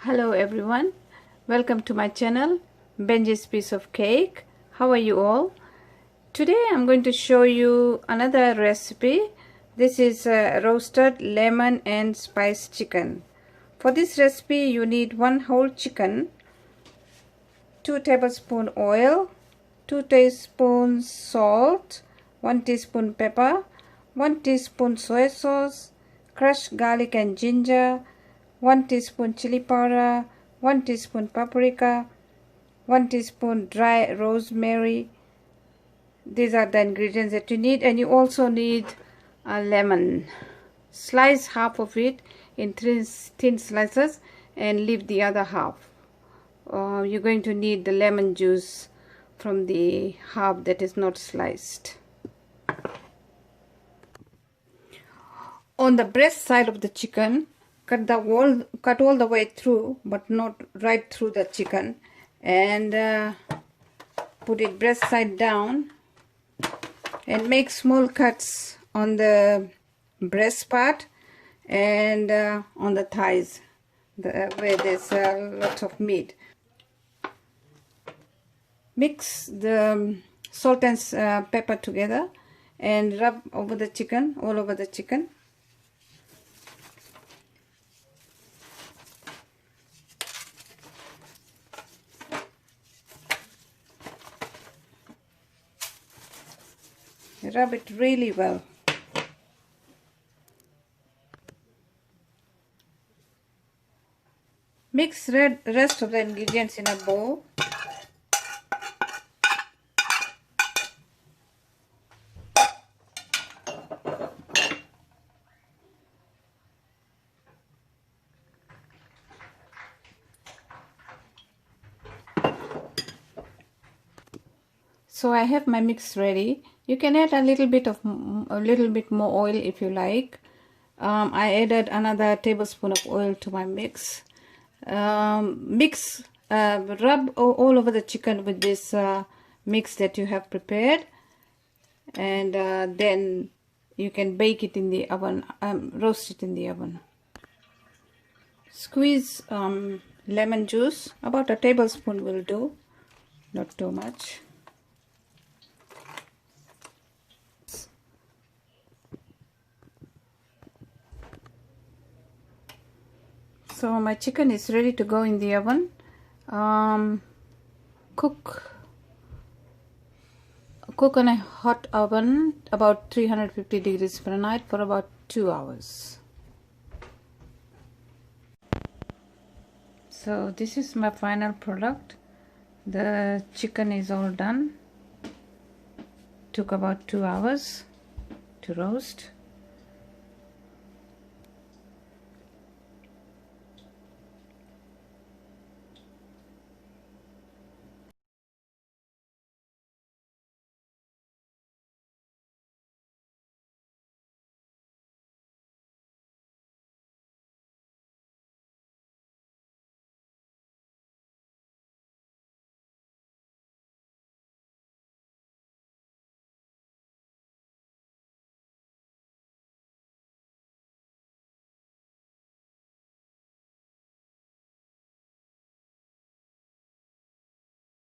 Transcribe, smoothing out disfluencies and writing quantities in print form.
Hello everyone, welcome to my channel Benji's Piece of Cake. How are you all? Today I'm going to show you another recipe. This is roasted lemon and spice chicken. For this recipe you need 1 whole chicken, 2 tablespoons oil, 2 teaspoons salt, 1 teaspoon pepper, 1 teaspoon soy sauce, crushed garlic and ginger, 1 teaspoon chili powder, 1 teaspoon paprika, 1 teaspoon dry rosemary. These are the ingredients that you need, and you also need a lemon. Slice half of it in thin slices and leave the other half. You're going to need the lemon juice from the half that is not sliced. On the breast side of the chicken, cut all the way through, but not right through the chicken, and put it breast side down, and make small cuts on the breast part and on the thighs, where there's lots of meat. Mix the salt and pepper together and rub over the chicken, all over the chicken. Rub it really well. Mix rest of the ingredients in a bowl. So I have my mix ready. You can add a little bit more oil if you like. I added another tablespoon of oil to my mix. Rub all over the chicken with this mix that you have prepared, and then you can bake it in the oven, roast it in the oven. Squeeze lemon juice, about a tablespoon will do, not too much. So my chicken is ready to go in the oven. Cook on a hot oven about 350 degrees Fahrenheit for about 2 hours. So this is my final product. The chicken is all done. Took about 2 hours to roast.